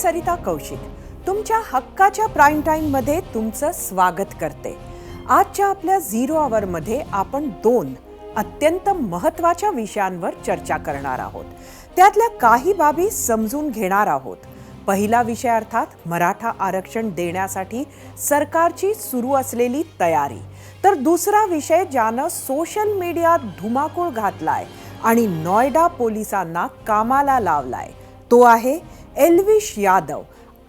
सरिता कौशिक तुमच्या हक्काच्या prime time मध्ये तुमचं स्वागत करते। आजच्या आपल्या झिरो आवर मध्ये आपण दोन अत्यंत महत्त्वाच्या विषयांवर चर्चा करणार आहोत। त्यातल्या काही बाबी समजून घेणार आहोत। पहिला विषय अर्थात मराठा आरक्षण देण्यासाठी सरकारची सुरू असलेली तयारी, तर दुसरा विषय ज्यानं सोशल मीडियात धुमाकूळ घातलाय आणि नोएडा पोलिसांना कामाला लावलाय तो आहे एल्विश यादव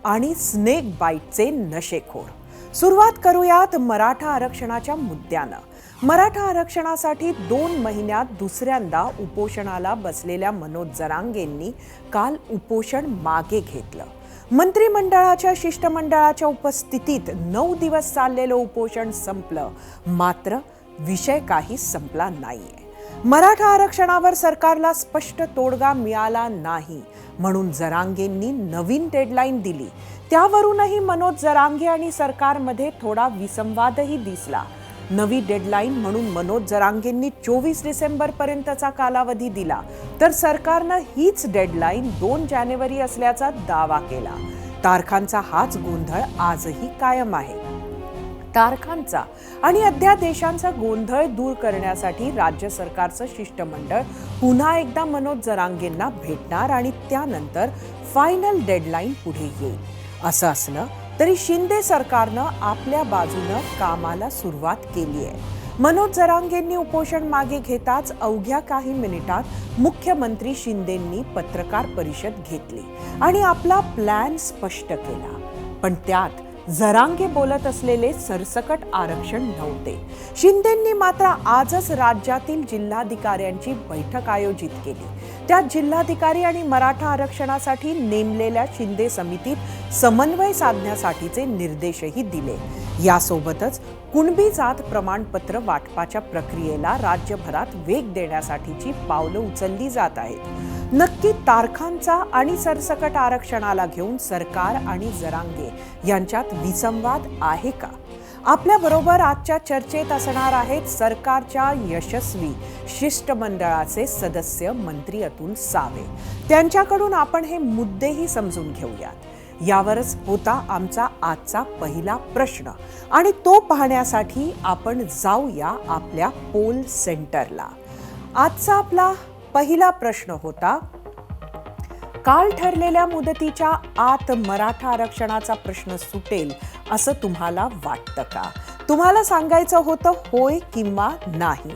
आणि स्नेक बाईटचे नशेखोर। सुरुवात करूयात मराठा आरक्षणाच्या मुद्द्यानं। मराठा आरक्षणासाठी 2 महिन्यात दुसऱ्यांदा उपोषणाला बसलेल्या मनोज जरांगेंनी काल उपोषण मागे घेतलं। मंत्रिमंडळाच्या शिष्टमंडळाच्या उपस्थितीत 9 दिवस चाललेलं उपोषण संपलं, मात्र विषय काही संपला नाहीये। मराठा आरक्षणावर सरकारला स्पष्ट तोडगा मिळाला नाही म्हणून जरांगेंनी नवीन डेडलाईन दिली। त्यावरूनही मनोज जरांगे आणि सरकारमध्ये थोडा विसंवादही दिसला। नवी डेडलाईन म्हणून मनोज जरांगेंनी 24 डिसेंबर पर्यंतचा कालावधी दिला, तर सरकारनं हीच डेडलाईन 2 जानेवारी असल्याचा दावा केला। तारखांचा हाच गोंधळ आजही कायम आहे। तारखांचा आणि अध्यादेशांचा गोंधळ दूर करण्यासाठी राज्य सरकारचं शिष्टमंडळ पुन्हा एकदा मनोज जरांगेंना भेटणार आणि त्यानंतर फायनल डेडलाईन पुढे येईल। असं असलं तरी शिंदे सरकारनं आपल्या बाजूनं कामाला सुरुवात केली आहे। मनोज जरांगेंनी उपोषण मागे घेताच अवघ्या काही मिनिटात मुख्यमंत्री शिंदेंनी पत्रकार परिषद घेतली आणि आपला प्लॅन स्पष्ट केला। पण त्यात जरांगे बोलत असलेले सरसकट आरक्षण नव्हते। शिंदेंनी मात्र आजच राज्यातील जिल्हाधिकाऱ्यांची बैठक आयोजित केली। त्यात जिल्हाधिकारी आणि मराठा आरक्षणासाठी नेमलेल्या शिंदे समितीत समन्वय साधण्यासाठीचे निर्देशही दिले। यासोबतच कुणबी जात प्रमाणपत्र वाटपाच्या प्रक्रियेला राज्यभरात वेग देण्यासाठीची पावलं उचलली जात आहेत। नक्की तारखांचा आणि सरसकट आरक्षणाला घेऊन सरकार आणि जरांगे यांच्यात विसंवाद आहे का? आपल्या बरोबर आजच्या चर्चेत असणार आहेत सरकारच्या यशस्वी शिष्टमंडळाचे सदस्य मंत्री अतुल सावे। त्यांच्याकडून आपण हे मुद्देही समजून घेऊयात। यावरच होता आमचा आजचा पहिला प्रश्न आणि तो पाहण्यासाठी आपण जाऊया आपल्या पोल सेंटरला। आजचा आपला पहिला प्रश्न होता, काल ठरलेल्या मुदतीच्या आत मराठा आरक्षणाचा प्रश्न सुटेल असं तुम्हाला वाटतं का? तुम्हाला सांगायचं होतं होय किंवा नाही।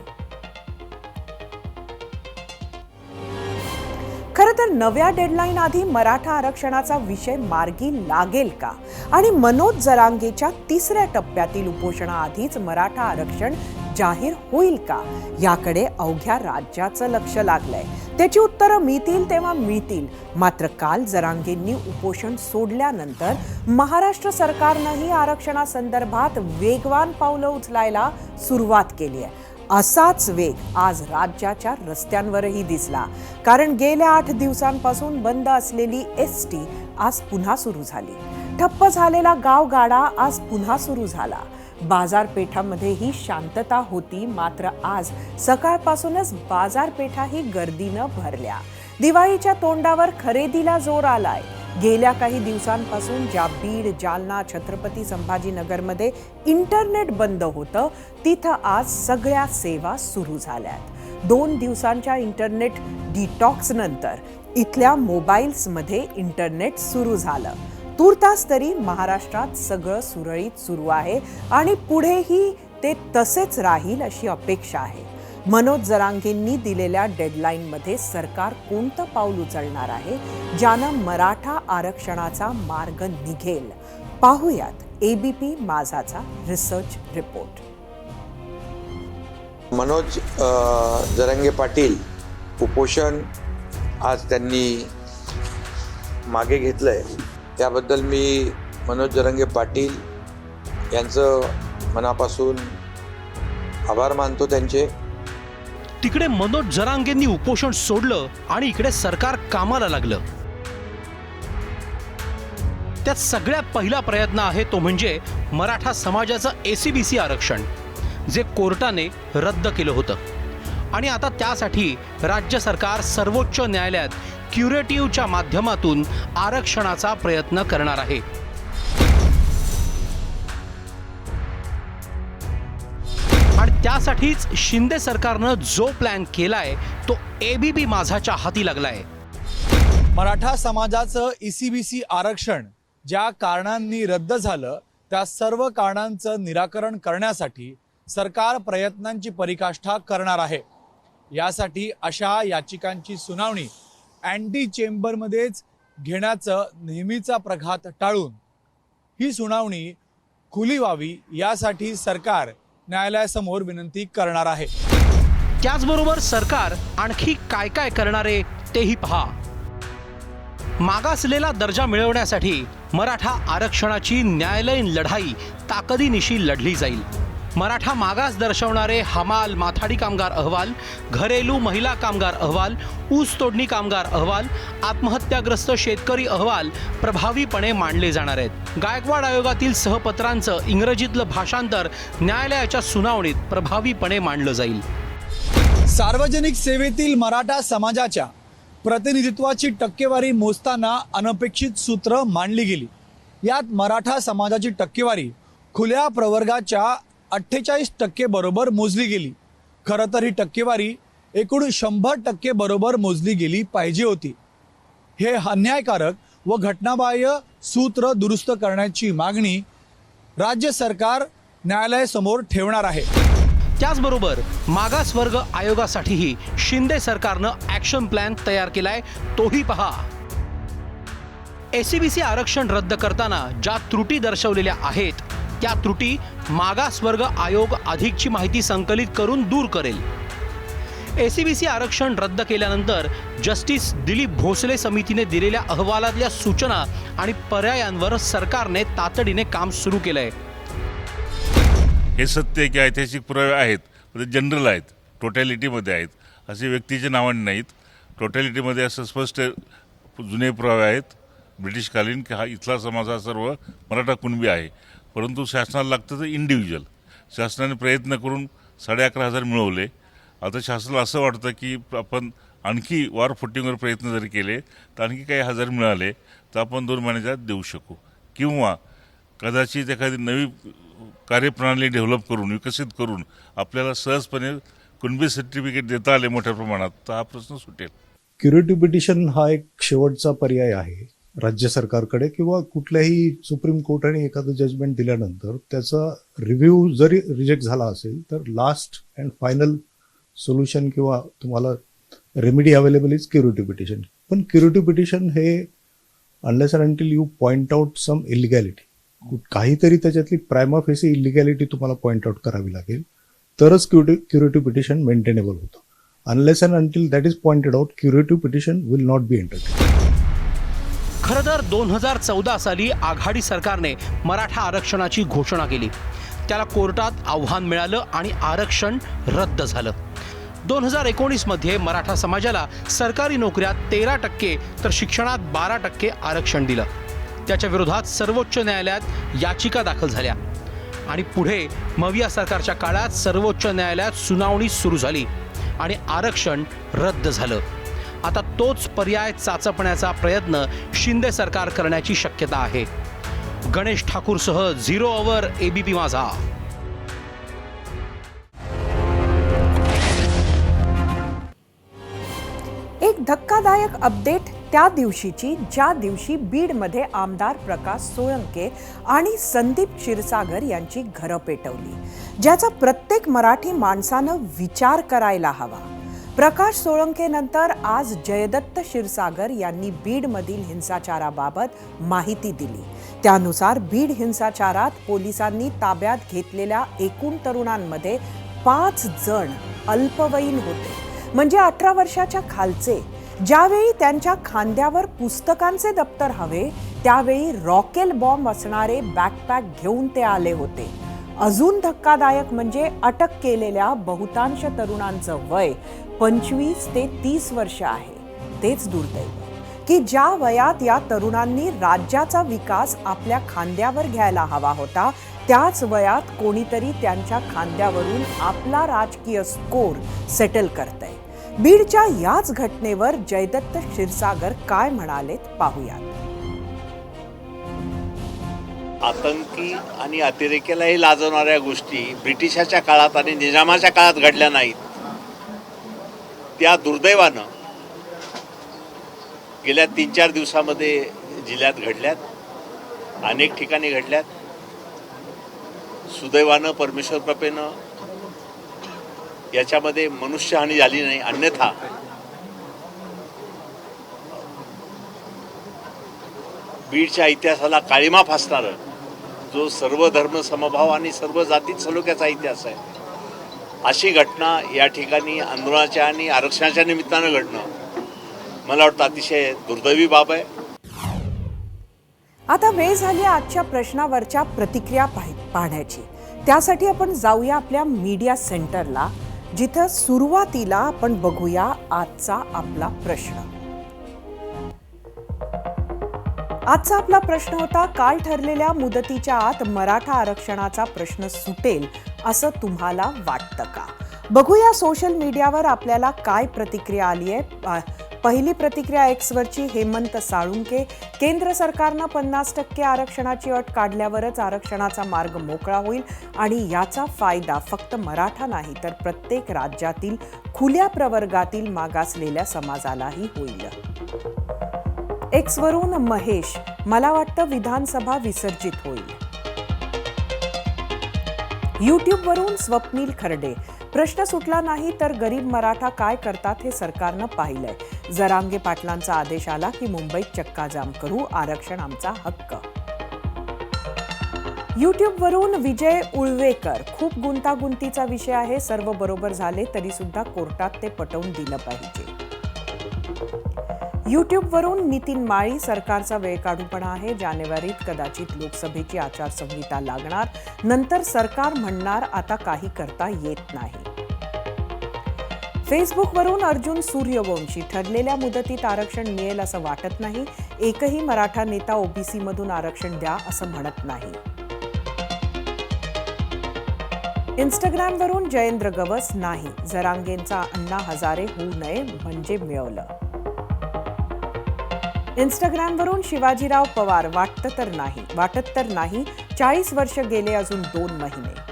खरं तर नव्या डेडलाईन आधी मराठा आरक्षणाचा विषय मार्गी लागेल का आणि मनोज जरांगेच्या 3ऱ्या टप्प्यातील उपोषणाआधीच मराठा आरक्षण जाहीर होईल का याकडे अवघ्या राज्याचं लक्ष लागलंय। त्याची उत्तरं मिळतील तेव्हा मिळतील। मात्र काल जरांगेंनी उपोषण सोडल्यानंतर महाराष्ट्र सरकारनंही आरक्षणासंदर्भात वेगवान पावलं उचलायला सुरुवात केली आहे। असाच वेग आज राज्याच्या रस्त्यांवरही दिसला, कारण गेल्या 8 दिवसांपासून बंद असलेली एसटी आज पुन्हा सुरू झाली। ठप्प झालेला गावगाडा आज पुन्हा सुरू झाला। बाजारपेठांमध्येही शांतता होती, मात्र आज सकाळपासूनच बाजारपेठाही गर्दीनं भरल्या। दिवाळीच्या तोंडावर खरेदीला जोर आलाय। गेल्या काही दिवसांपासून ज्या बीड, जालना, छत्रपती संभाजीनगरमध्ये इंटरनेट बंद होतं, तिथं आज सगळ्या सेवा सुरू झाल्यात। 2 दिवसांच्या इंटरनेट डिटॉक्स नंतर इथल्या मोबाईल्समध्ये इंटरनेट सुरू झालं। तुर्तास तरी महाराष्ट्रात सगळं सुरळीत सुरू आहे आणि पुढेही ते तसेच राहील अशी अपेक्षा आहे। मनोज जरांगेंनी दिलेल्या डेडलाईनमध्ये सरकार कोणतं पाऊल उचलणार आहे ज्यानं मराठा आरक्षणाचा मार्ग निघेल? पाहूयात एबीपी माझाचा रिसर्च रिपोर्ट। मनोज जरांगे पाटील उपोषण आज त्यांनी मागे घेतलंय, त्याबद्दल मी मनोज जरांगे पाटील यांचं मनापासून आभार मानतो त्यांचे। तिकडे मनोज जरांगेंनी उपोषण सोडलं आणि इकडे सरकार कामाला लागलं। त्यात सगळ्यात पहिला प्रयत्न आहे तो म्हणजे मराठा समाजाचं एसीबीसी आरक्षण, जे कोर्टाने रद्द केलं होतं। आणि आता त्यासाठी राज्य सरकार सर्वोच्च न्यायालयात क्युरेटिव्हच्या माध्यमातून आरक्षणाचा प्रयत्न करणार आहे. आणि त्यासाठीच शिंदे सरकारनं जो प्लॅन केलाय तो एबीपी माझाच्या हाती लागलाय. मराठा समाजाचं ECBC आरक्षण ज्या कारणांनी रद्द झालं त्या सर्व कारणांचं निराकरण करण्यासाठी सरकार प्रयत्नांची पराकाष्ठा करणार आहे. यासाठी अशा याचिकांची सुनावणी अँटी चेंबरमध्येच घेण्याचं नेहमीचा प्रघात टाळून ही सुनावणी खुली व्हावी यासाठी सरकार न्यायालयासमोर विनंती करणार आहे. त्याचबरोबर सरकार आणखी काय काय करणार आहे तेही पहा. मागासलेला दर्जा मिळवण्यासाठी मराठा आरक्षणाची न्यायालयीन लढाई ताकदीनिशी लढली जाईल. मराठा मागास दर्शवणारे हमाल माथाडी कामगार अहवाल, घरेलू महिला कामगार अहवाल, ऊस तोडणी कामगार अहवाल, आत्महत्याग्रस्त शेतकरी अहवाल प्रभावीपणे मांडले जाणार आहेत. गायकवाड आयोगातील सहपत्रांचं इंग्रजीतलं भाषांतर न्यायालयाच्या सुनावणीत प्रभावीपणे मांडलं जाईल. सार्वजनिक सेवेतील मराठा समाजाच्या प्रतिनिधित्वाची टक्केवारी मोजताना अनपेक्षित सूत्र मांडली गेली. यात मराठा समाजाची टक्केवारी खुल्या प्रवर्गाच्या 48% बरोबर मोजली गेली. खरं तर ही टक्केवारी एकूण 100% बरोबर मोजली गेली पाहिजे होती. हे अन्यायकारक व घटनाबाह्य सूत्र दुरुस्त करण्याची मागणी राज्य सरकार न्यायालयासमोर ठेवणार आहे. त्याचबरोबर मागासवर्ग आयोगासाठीही शिंदे सरकारनं ॲक्शन प्लॅन तयार केलाय, तोही पहा. SCBC आरक्षण रद्द करताना ज्या त्रुटी दर्शवलेल्या आहेत त्या त्रुटी मागासवर्ग आयोग अधिकची माहिती संकलित करून दूर करेल. SCBC आरक्षण रद्द केल्यानंतर जस्टिस दिलीप भोसले समितीने दिलेल्या अहवालातल्या सूचना आणि पर्यायांवर सरकारने तातडीने काम सुरू केलंय. हे सत्य की ऐतिहासिक पुरावे आहेत, ते जनरल आहेत, टोटॅलिटीमध्ये आहेत, असे व्यक्तीचे नावाने नाहीत. टोटॅलिटीमध्ये असं स्पष्ट जुने पुरावे आहेत ब्रिटिशकालीन की हा इथला समाज हा सर्व मराठा कुणबी आहे. परंतु शासनाला लागतं तर इंडिव्हिज्युअल. शासनाने प्रयत्न करून 11,500 मिळवले. आता शासनाला असं वाटतं की आपण आणखी वॉर फुटिंगवर प्रयत्न जरी केले तर आणखी काही हजार मिळाले तर आपण 2 महिन्याच्या देऊ शकू, किंवा कदाचित एखादी नवी कार्यप्रणाली डेव्हलप करून विकसित करून आपल्याला सहजपणे कुणबी सर्टिफिकेट देता आले मोठ्या प्रमाणात तर हा प्रश्न सुटेल. क्युरेटिव्ह पिटिशन हा एक शेवटचा पर्याय आहे राज्य सरकारकडे, किंवा कुठल्याही सुप्रीम कोर्टाने एखादं जजमेंट दिल्यानंतर त्याचा रिव्ह्यू जरी रिजेक्ट झाला असेल तर लास्ट अँड फायनल सोल्युशन किंवा तुम्हाला remedy available is curative petition. पण क्युरेटिव्ह पिटिशन हे unless and until you point out some illegality, काहीतरी त्याच्यातली प्रायमा फेसी इलिगॅलिटी तुम्हाला पॉइंट आउट करावी लागेल तरच क्युरेटिव्ह पिटिशन मेंटेनेबल होतं. Unless and until that is pointed out curative petition will not be entertained. खरं तर 2014 साली आघाडी सरकारने मराठा आरक्षणाची घोषणा केली. त्याला कोर्टात आव्हान मिळालं आणि आरक्षण रद्द झालं. 2019 मध्ये मराठा समाजाला सरकारी नोकऱ्यात 13% तर शिक्षणात 12% आरक्षण दिलं. त्याच्या विरोधात सर्वोच्च न्यायालयात याचिका दाखल झाल्या आणि पुढे मविया सरकारच्या काळात सर्वोच्च न्यायालयात सुनावणी सुरू झाली आणि आरक्षण रद्द झालं. आता तोच पर्याय चाचपण्याचा प्रयत्न शिंदे सरकार करण्याची शक्यता आहे. गणेश ठाकूरसह 0 अवर एबीपी माझा. एक धक्कादायक अपडेट त्या दिवशीची ज्या दिवशी बीडमध्ये आमदार प्रकाश सोळंके आणि संदीप क्षीरसागर यांची घरं पेटवली, ज्याचा प्रत्येक मराठी माणसानं विचार करायला हवा. प्रकाश सोळंकेनंतर आज जयदत्त क्षीरसागर यांनी बीडमधील हिंसाचाराबाबत माहिती दिली. त्यानुसार बीड हिंसाचारात पोलिसांनी ताब्यात घेतलेल्या एकूण तरुणांमध्ये 5 जण अल्पवयीन होते, म्हणजे 18 वर्षाच्या खालचे. ज्यावेळी त्यांच्या खांद्यावर पुस्तकांचे दप्तर हवे त्यावेळी रॉकेल बॉम्ब असणारे बॅकपॅक घेऊन ते आले होते. अजून धक्कादायक म्हणजे अटक केलेल्या बहुतांश तरुणांचं वय 25 ते 30 वर्ष आहे. तेच दुर्दैव की ज्या वयात या तरुणांनी राज्याचा विकास आपल्या खांद्यावर घ्यायला हवा होता त्याच वयात कोणीतरी त्यांच्या खांद्यावरून आपला राजकीय स्कोर सेटल करतंय. बीडच्या याच घटनेवर जयदत्त क्षीरसागर काय म्हणालेत पाहूयात. आतंकी आणि अतिरेक्यालाही लाजवणाऱ्या गोष्टी ब्रिटिशाच्या काळात आणि निजामाच्या काळात घडल्या नाहीत. त्या दुर्दैवानं गेल्या 3-4 दिवसामध्ये जिल्ह्यात घडल्यात, अनेक ठिकाणी घडल्यात. सुदैवानं, परमेश्वर कृपेनं याच्यामध्ये मनुष्यहानी झाली नाही. अन्यथा बीडच्या इतिहासाला काळिमा फासणारं, जो सर्व धर्म समभाव आणि सर्व जातीत सलोख्याचा इतिहास आहे, अशी घटना या ठिकाणी आंदोलनाच्या आणि आरक्षणाच्या निमित्तानं घडणं मला वाटतं अतिशय दुर्दैवी बाब आहे. आता वेळ झाली आजच्या प्रश्नावरच्या प्रतिक्रिया पाहण्याची. त्यासाठी आपण जाऊया आपल्या मीडिया सेंटरला, जिथं सुरुवातीला आपण बघूया आजचा आपला प्रश्न. आजचा आपला प्रश्न होता, काल ठरलेल्या मुदतीच्या आत मराठा आरक्षणाचा प्रश्न सुटेल असं तुम्हाला वाटतं का? बघूया सोशल मीडियावर आपल्याला काय प्रतिक्रिया आली आहे. पहिली प्रतिक्रिया एक्सवरची हेमंत साळुंके. केंद्र सरकारनं 50% आरक्षणाची अट काढल्यावरच आरक्षणाचा मार्ग मोकळा होईल आणि याचा फायदा फक्त मराठा नाही तर प्रत्येक राज्यातील खुल्या प्रवर्गातील मागासलेल्या समाजालाही होईल. एक्सवरून महेश, मला वाटतं विधानसभा विसर्जित होईल. यूट्यूबवरून स्वप्नील खर्डे, प्रश्न सुटला नाही तर गरीब मराठा काय करतात हे सरकारनं पाहिलंय. जरांगे पाटलांचा आदेश आला की मुंबईत चक्काजाम करू, आरक्षण आमचा हक्क. यूट्यूबवरून विजय उळवेकर, खूप गुंतागुंतीचा विषय आहे, सर्व बरोबर झाले तरी सुद्धा कोर्टात ते पटवून दिलं पाहिजे. यूट्यूबवरून नितीन माळी, सरकारचा वेळ काढूपणा आहे, जानेवारीत कदाचित लोकसभेची आचारसंहिता लागणार, नंतर सरकार म्हणणार आता काही करता येत नाही. फेसबुकवरून अर्जुन सूर्यवंशी, ठरलेल्या मुदतीत आरक्षण मिळेल असं वाटत नाही, एकही मराठा नेता ओबीसी मधून आरक्षण द्या असं म्हणत नाही. इंस्टाग्रामवरून जयेंद्र गवस, नाही, जरांगेंचा अण्णा हजारे होऊ नये म्हणजे मिळवलं. इंस्टाग्रामवरून शिवाजीराव पवार, वाटत तर नाही, 40 वर्ष गेले अजून 2 महिने.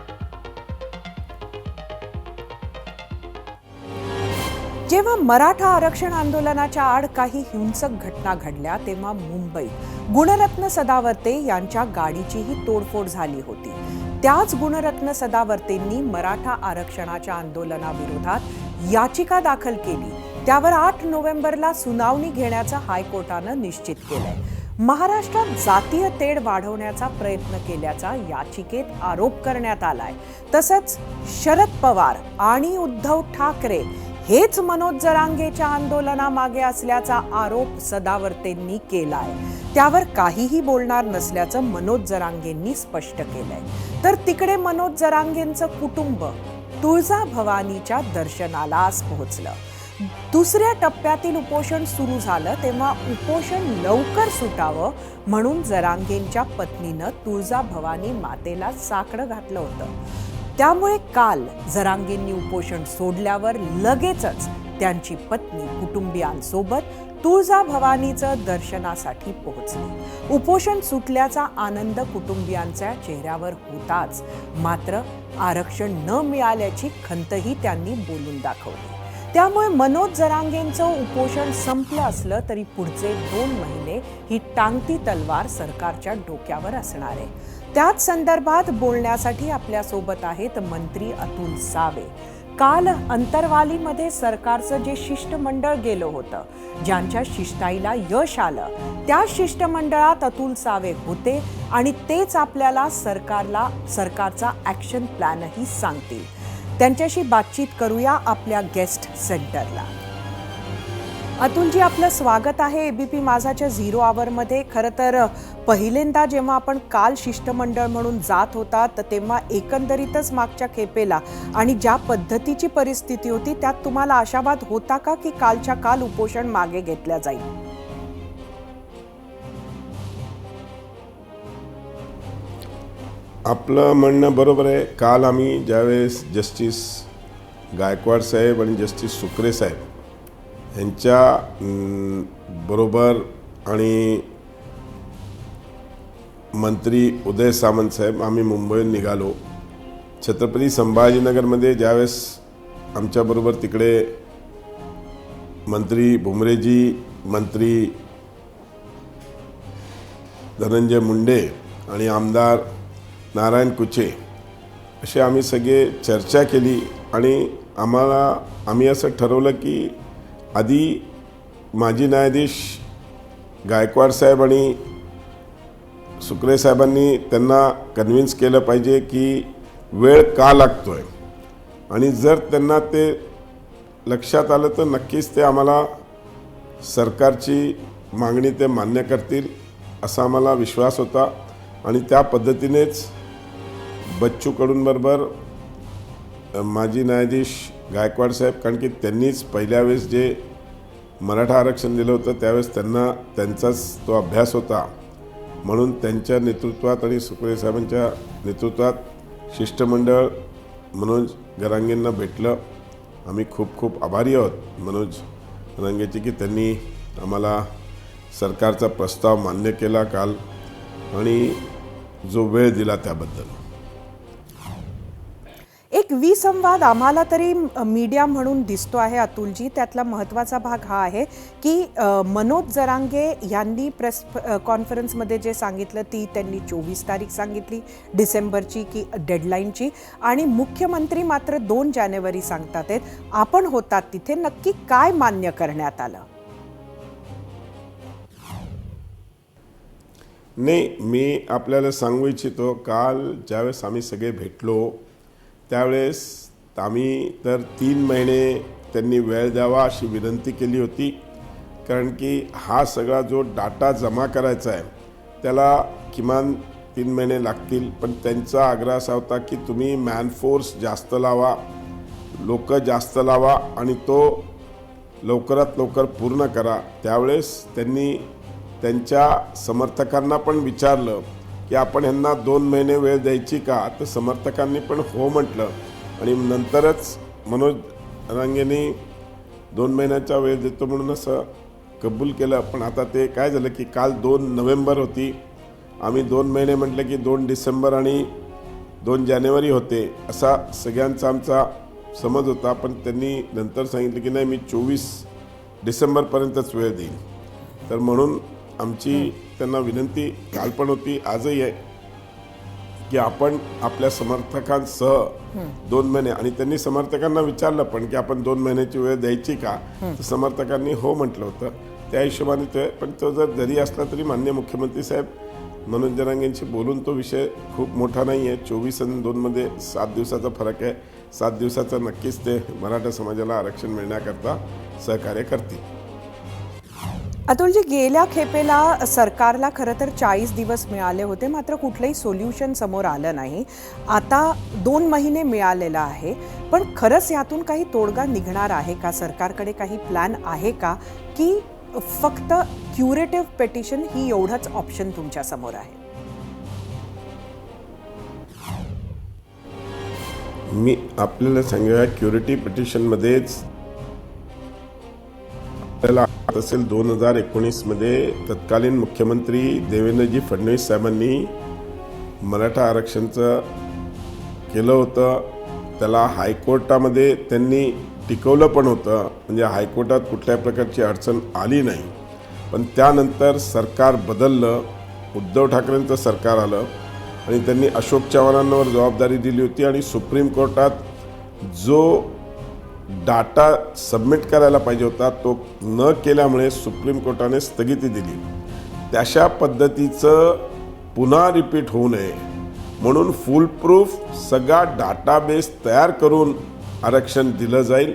जेव्हा मराठा आरक्षण आंदोलनाच्या आड काही हिंसक घटना घडल्या तेव्हा मुंबईत गुणरत्न सदावर्ते यांच्या गाडीचीही तोडफोड झाली होती. त्याच गुणरत्न सदावर्तेंनी मराठा आरक्षणाच्या आंदोलनाविरोधात याचिका दाखल केली. त्यावर 8 नोव्हेंबरला सुनावणी घेण्याचं हायकोर्टानं निश्चित केलंय. महाराष्ट्रात जातीय तेढ वाढवण्याचा प्रयत्न केल्याचा याचिकेत आरोप करण्यात आलाय. तसंच शरद पवार आणि उद्धव ठाकरे हेच मनोज जरांगेच्या आंदोलनामागे असल्याचा आरोप सदावर्तेंनी केलाय. त्यावर काहीही बोलणार नसल्याचं मनोज जरांगेंनी स्पष्ट केलंय. तर तिकडे मनोज जरांगेंचं कुटुंब तुळजाभवानीच्या दर्शनाला आज पोहोचलं. दुसऱ्या टप्प्यातील उपोषण सुरू झालं तेव्हा उपोषण लवकर सुटावं म्हणून जरांगेंच्या पत्नीनं तुळजाभवानी मातेला साकडं घातलं होतं. त्यामुळे काल जरांगेंनी उपोषण सोडल्यावर लगेचच त्यांची पत्नी कुटुंबियांसोबत तुळजाभवानीचं दर्शनासाठी पोहोचली. उपोषण सुटल्याचा आनंद कुटुंबियांच्या चेहऱ्यावर होताच, मात्र आरक्षण न मिळाल्याची खंतही त्यांनी बोलून दाखवली. त्यामुळे मनोज जरांगेंचं उपोषण संपलं असलं तरी पुढचे 2 महिने ही टांगती तलवार सरकारच्या डोक्यावर असणार आहे. त्याच संदर्भात बोलण्यासाठी आपल्यासोबत आहेत मंत्री अतुल सावे. काल अंतरवालीमध्ये सरकारचं जे शिष्टमंडळ गेलं होतं, ज्यांच्या शिष्टाईला यश आलं, त्या शिष्टमंडळात अतुल सावे होते आणि तेच आपल्याला सरकारचा ॲक्शन प्लॅनही सांगतील. त्यांच्याशी बातचीत करूया आपल्या गेस्ट सेंटरला. अतुलजी, आपलं स्वागत आहे एबीपी माझाच्या 0 आवरमध्ये. खरं तर पहिल्यांदा जेव्हा आपण काल शिष्टमंडळ म्हणून जात होता तर तेव्हा एकंदरीतच मागच्या खेपेला आणि ज्या पद्धतीची परिस्थिती होती त्यात तुम्हाला आशावाद होता का की कालच्या काल उपोषण मागे घेतल्या जाईल? आपलं म्हणणं बरोबर आहे. काल आम्ही ज्यावेळेस जस्टिस गायकवाड साहेब आणि जस्टिस सुक्रे साहेब यांच्या बरोबर आणि मंत्री उदय सामंत साहेब आम्ही मुंबईहून निघालो. छत्रपती संभाजीनगरमध्ये ज्यावेळेस आमच्याबरोबर तिकडे मंत्री भुमरेजी, मंत्री धनंजय मुंडे आणि आमदार नारायण कुचे असे आम्ही सगळे चर्चा केली आणि आम्ही असं ठरवलं की आधी माजी न्यायाधीश गायकवाड साहेब आणि सुक्रे साहेबांनी त्यांना कन्व्हिन्स केलं पाहिजे की वेळ का लागतोय आणि जर त्यांना ते लक्षात आलं तर नक्कीच ते आम्हाला सरकारची मागणी ते मान्य करतील असा आम्हाला विश्वास होता. आणि त्या पद्धतीनेच बच्चू कडूंबरोबर माजी न्यायाधीश गायकवाड साहेब, कारण की त्यांनीच पहिल्या वेळेस जे मराठा आरक्षण दिलं होतं त्यावेळेस त्यांचाच तो अभ्यास होता, म्हणून त्यांच्या नेतृत्वात आणि सुक्रे साहेबांच्या नेतृत्वात शिष्टमंडळ मनोज जरांगेंना भेटलं. आम्ही खूप खूप आभारी आहोत मनोज जरांगेचे की त्यांनी आम्हाला सरकारचा प्रस्ताव मान्य केला काल आणि जो वेळ दिला त्याबद्दल. एक विसंवाद आम्हाला तरी मीडिया म्हणून दिसतो आहे अतुलजी. त्यातला महत्त्वाचा भाग हा आहे की मनोज जरांगे यांनी प्रेस कॉन्फरन्समध्ये जे सांगितलं ती त्यांनी 24 तारीख सांगितली डिसेंबरची की डेडलाईनची, आणि मुख्यमंत्री मात्र 2 जानेवारी सांगतात आहेत. आपण होतात तिथे, नक्की काय मान्य करण्यात आलं? नाही, मी आपल्याला सांगू इच्छितो, काल ज्यावेळेस आम्ही सगळे भेटलो त्यावेळेस आम्ही तर 3 महिने त्यांनी वेळ द्यावा अशी विनंती केली होती, कारण की हा सगळा जो डाटा जमा करायचा आहे त्याला किमान 3 महिने लागतील. पण त्यांचा आग्रह असा होता की तुम्ही मॅनफोर्स जास्त लावा, लोक जास्त लावा आणि तो लवकरात लवकर पूर्ण करा. त्यावेळेस त्यांनी त्यांच्या समर्थकांना पण विचारलं की आपण ह्यांना 2 महिने वेळ द्यायची का, तर समर्थकांनी पण हो म्हटलं आणि नंतरच मनोज जरांगेंनी 2 महिन्याचा वेळ देतो म्हणून असं कबूल केलं. पण आता ते काय झालं की काल 2 नोव्हेंबर होती, आम्ही 2 महिने म्हटलं की 2 डिसेंबर आणि 2 जानेवारी होते असा सगळ्यांचा आमचा समज होता. पण त्यांनी नंतर सांगितलं की नाही, मी 24 डिसेंबरपर्यंतच वेळ देईन. तर म्हणून आमची त्यांना विनंती काल पण होती, आजही आहे की आपण आपल्या समर्थकांसह 2 महिने, आणि त्यांनी समर्थकांना विचारलं पण की आपण 2 महिन्याची वेळ द्यायची का, तर समर्थकांनी हो म्हटलं होतं. त्या हिशोबाने ते, पण तो जरी असला तरी माननीय मुख्यमंत्री साहेब मनोज जरांगेंशी बोलून तो विषय खूप मोठा नाही आहे. 24 आणि 2मध्ये 7 दिवसाचा फरक आहे. 7 दिवसाचा नक्कीच ते मराठा समाजाला आरक्षण मिळण्याकरता सहकार्य करतील. अतुलजी, गेल्या खेपेला सरकारला खरं तर 40 दिवस मिळाले होते, मात्र कुठलंही सोल्युशन समोर आलं नाही. आता 2 महिने मिळालेला आहे, पण खरंच यातून काही तोडगा निघणार आहे का? सरकारकडे काही प्लॅन आहे का, की फक्त क्युरेटिव्ह पेटिशन ही एवढंच ऑप्शन तुमच्या समोर आहे? मी आपल्याला सांगूया, क्युरेटिव्ह पिटिशनमध्येच आपल्याला असेल 2019मध्ये तत्कालीन मुख्यमंत्री देवेंद्रजी फडणवीस साहेबांनी मराठा आरक्षणचं केलं होतं. त्याला हायकोर्टामध्ये त्यांनी टिकवलं पण होतं, म्हणजे हायकोर्टात कुठल्याही प्रकारची अडचण आली नाही. पण त्यानंतर सरकार बदललं, उद्धव ठाकरेंचं सरकार आलं आणि त्यांनी अशोक चव्हाणांवर जबाबदारी दिली होती आणि सुप्रीम कोर्टात जो डाटा सबमिट करायला पाहिजे होता तो न केल्यामुळे सुप्रीम कोर्टाने स्थगिती दिली. तशा पद्धतीचं पुन्हा रिपीट होऊ नये म्हणून फुल प्रूफ सगळा डाटाबेस तयार करून आरक्षण दिलं जाईल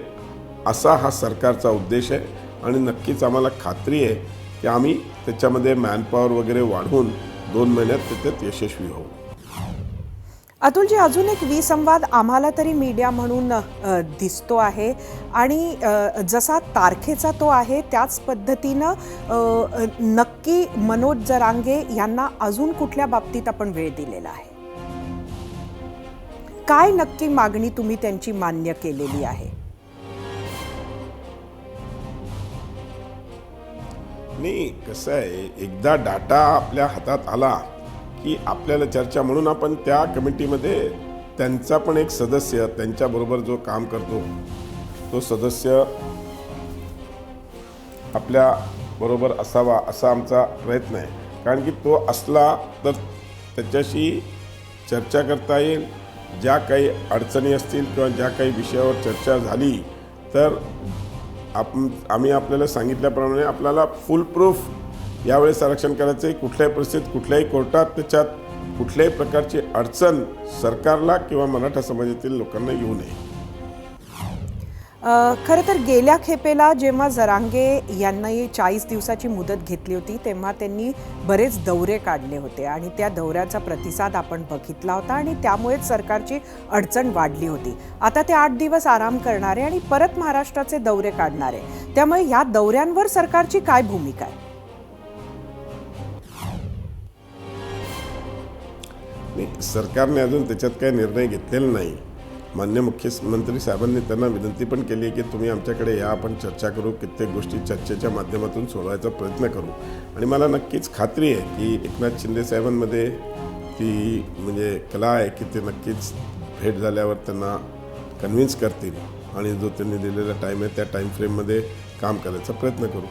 असा हा सरकारचा उद्देश आहे. आणि नक्कीच आम्हाला खात्री आहे की आम्ही त्याच्यामध्ये मॅनपॉवर वगैरे वाढवून 2 महिन्यात त्याच्यात यशस्वी होऊ. अतुलजी, अजून एक विसंवाद आम्हाला तरी मीडिया म्हणून दिसतो आहे, आणि जसा तारखेचा तो आहे त्याच पद्धतीनं नक्की मनोज जरांगे यांना अजून कुठल्या बाबतीत आपण वेळ दिलेला आहे? काय नक्की मागणी तुम्ही त्यांची मान्य केलेली आहे? नाही, कसं आहे, एकदा डाटा आपल्या हातात आला की आपल्याला चर्चा, म्हणून आपण त्या कमिटीमध्ये त्यांचा पण एक सदस्य, त्यांच्याबरोबर जो काम करतो तो सदस्य आपल्या बरोबर असावा असा आमचा प्रयत्न आहे. कारण की तो असला तर त्याच्याशी चर्चा करता येईल. ज्या काही अडचणी असतील किंवा ज्या काही विषयावर चर्चा झाली तर आम्ही आपल्याला सांगितल्याप्रमाणे आपल्याला फुल प्रूफ यावेळेस आरक्षण करायचं आहे. कुठल्याही परिस्थितीत कुठल्याही कोर्टात त्याच्यात कुठल्याही प्रकारची अडचण सरकारला किंवा मराठा समाजातील लोकांना येऊ नये. खरं तर गेल्या खेपेला जेव्हा जरांगे यांनाही 40 दिवसाची मुदत घेतली होती तेव्हा त्यांनी बरेच दौरे काढले होते आणि त्या दौऱ्याचा प्रतिसाद आपण बघितला होता आणि त्यामुळेच सरकारची अडचण वाढली होती. आता ते 8 दिवस आराम करणारे आणि परत महाराष्ट्राचे दौरे काढणारे, त्यामुळे या दौऱ्यांवर सरकारची काय भूमिका आहे? सरकारने अजून त्याच्यात काही निर्णय घेतलेला नाही. माननीय मुख्यमंत्री साहेबांनी त्यांना विनंती पण केली आहे की तुम्ही आमच्याकडे या, आपण चर्चा करू, कित्येक गोष्टी चर्चेच्या माध्यमातून सोडवायचा प्रयत्न करू. आणि मला नक्कीच खात्री आहे की एकनाथ शिंदे साहेबांमध्ये ती म्हणजे कला आहे की ते नक्कीच भेट झाल्यावर त्यांना कन्व्हिन्स करतील आणि जो त्यांनी दिलेला टाईम आहे त्या टाईम फ्रेममध्ये काम करायचा प्रयत्न करू.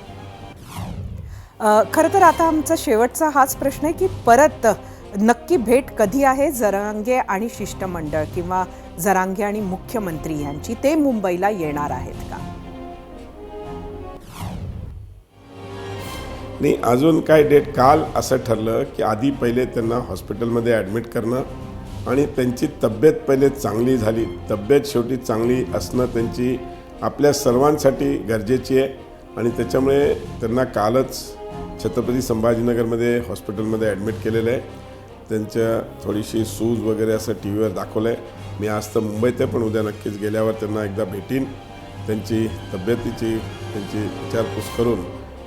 खरं तर आता आमचा शेवटचा हाच प्रश्न आहे की परत नक्की भेट कधी आहे जरांगे आणि शिष्टमंडळ किंवा जरांगे आणि मुख्यमंत्री यांची? ते मुंबईला येणार आहेत का? नाही, अजून काय डेट. काल असं ठरलं की आधी पहिले त्यांना हॉस्पिटलमध्ये ॲडमिट करणं आणि त्यांची तब्येत पहिले चांगली झाली. तब्येत शेवटी चांगली असणं त्यांची आपल्या सर्वांसाठी गरजेची आहे आणि त्याच्यामुळे त्यांना कालच छत्रपती संभाजीनगरमध्ये हॉस्पिटलमध्ये ॲडमिट केलेलं आहे. त्यांच्या थोडीशी सूज वगैरे असं टी व्हीवर दाखवलं आहे. मी आज तर मुंबईत आहे पण उद्या नक्कीच गेल्यावर त्यांना एकदा भेटीन, त्यांची तब्येतीची त्यांची विचारपूस करून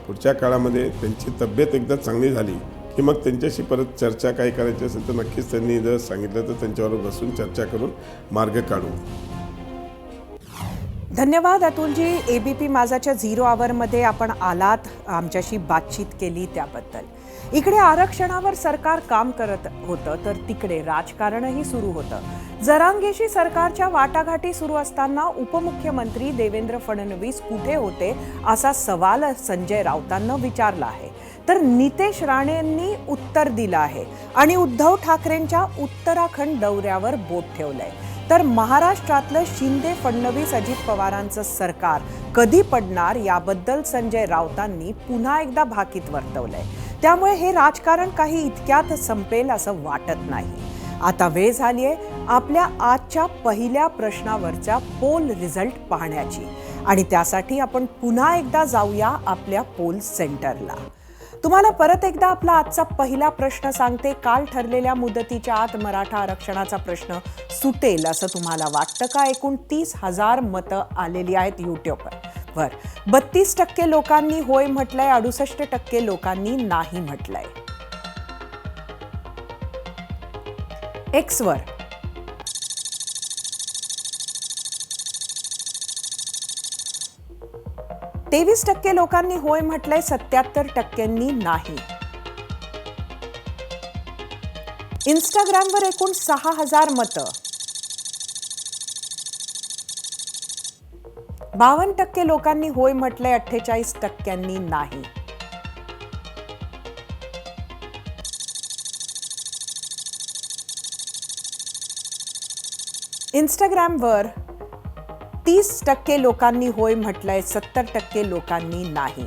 पुढच्या काळामध्ये त्यांची तब्येत एकदा चांगली झाली की मग त्यांच्याशी परत चर्चा काही करायची असेल तर नक्कीच त्यांनी जर सांगितलं तर त्यांच्याबरोबर बसून चर्चा करून मार्ग काढू. धन्यवाद अतुलजी. ABP माझाच्या 0 आवरमध्ये आपण आलात, आमच्याशी बातचीत केली त्याबद्दल. इकडे आरक्षणावर सरकार काम करत होतं तर तिकडे राजकारणही सुरू होतं. जरांगेशी सरकारच्या वाटाघाटी सुरू असताना उपमुख्यमंत्री देवेंद्र फडणवीस कुठे होते असा सवाल संजय राऊतांना विचारला आहे. तर नितेश राणेंनी उत्तर दिलं आहे आणि उद्धव ठाकरेंच्या उत्तराखंड दौऱ्यावर बोट ठेवलंय. तर महाराष्ट्रातलं शिंदे फडणवीस अजित पवारांचं सरकार कधी पडणार याबद्दल संजय राऊतांनी पुन्हा एकदा भाकीत वर्तवलंय. त्यामुळे हे राजकारण काही इतक्यात संपेल असं वाटत नाही. आता वेळ झाली आहे आपल्या आजच्या पहिल्या प्रश्नावरच्या पोल रिझल्ट पाहण्याची आणि त्यासाठी आपण पुन्हा एकदा जाऊया आपल्या पोल सेंटरला. तुम्हाला परत एकदा आपला आजचा पहिला प्रश्न सांगते. काल ठरलेल्या मुदतीच्या आत मराठा आरक्षणाचा प्रश्न सुटेल असं तुम्हाला वाटतं का? एकूण 30,000 मतं आलेली आहेत यूट्यूबवर. 32% लोकांनी होय म्हटलंय, 68% लोकांनी नाही म्हटलंय. एक्सवर 23% लोकांनी होय म्हटलंय, 77% नाही. इंस्टाग्रामवर एकूण 6,000 मतं. 52% लोकांनी होय म्हटलंय, 48% नाही. इंस्टाग्रामवर 30% लोकांनी होय म्हटलंय, 70% लोकांनी नाही.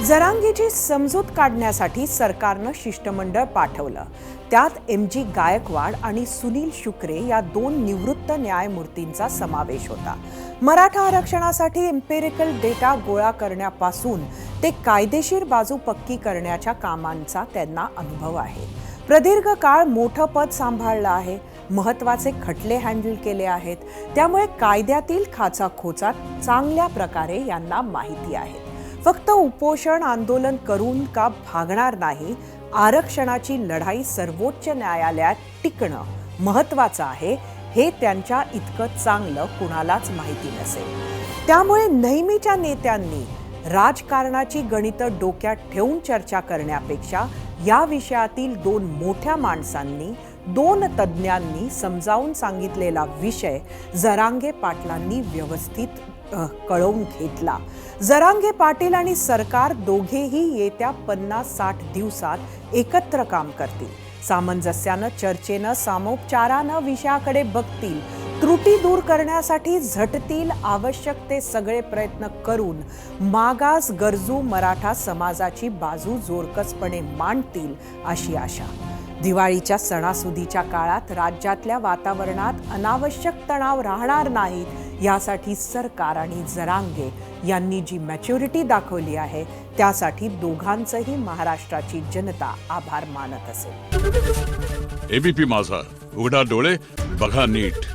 जरांगेची समजूत काढण्यासाठी सरकारनं शिष्टमंडळ पाठवलं. त्यात MG गायकवाड आणि सुनील शुक्रे या 2 निवृत्त न्यायमूर्तींचा समावेश होता. मराठा आरक्षणासाठी एम्पिरिकल डेटा गोळा करण्यापासून ते कायदेशीर बाजू पक्की करण्याच्या कामांचा त्यांना अनुभव आहे. प्रदीर्घ काळ मोठं पद सांभाळलं आहे, महत्त्वाचे खटले हँडल केले आहेत. त्यामुळे कायद्यातील खाचाखोचा चांगल्या प्रकारे यांना माहिती आहे. फक्त उपोषण आंदोलन करून का भागणार नाही, आरक्षणाची लढाई सर्वोच्च न्यायालयात टिकणं महत्त्वाचं आहे हे त्यांच्या इतकं चांगलं कुणालाच माहिती नसेल. त्यामुळे नेहमीच्या नेत्यांनी राजकारणाची गणितं डोक्यात ठेवून चर्चा करण्यापेक्षा या विषयातील दोन मोठ्या माणसांनी, दोन तज्ज्ञांनी समजावून सांगितलेला विषय जरांगे पाटलांनी व्यवस्थित कळवून घेतला. जरांगे पाटील आणि सरकार दोघेही येत्या 50-60 दिवसात एकत्र काम करतील. सामंजस्यानं, चर्चेनं, सामोपचारानं विषयाकडे बघतील. त्रुटी दूर करण्यासाठी झटतील. आवश्यक ते सगळे प्रयत्न करून मागास गरजू मराठा समाजाची बाजू जोरकसपणे मांडतील अशी आशा. दिवाळीच्या सणासुदीच्या काळात राज्यातल्या वातावरणात अनावश्यक तणाव राहणार नाहीत यासाठी सरकार आणि जरांगे यांनी जी मॅच्युरिटी दाखवली आहे त्यासाठी दोघांचंही महाराष्ट्राची जनता आभार मानत असेल. एबीपी माझा, उघडा डोळे बघा नीट.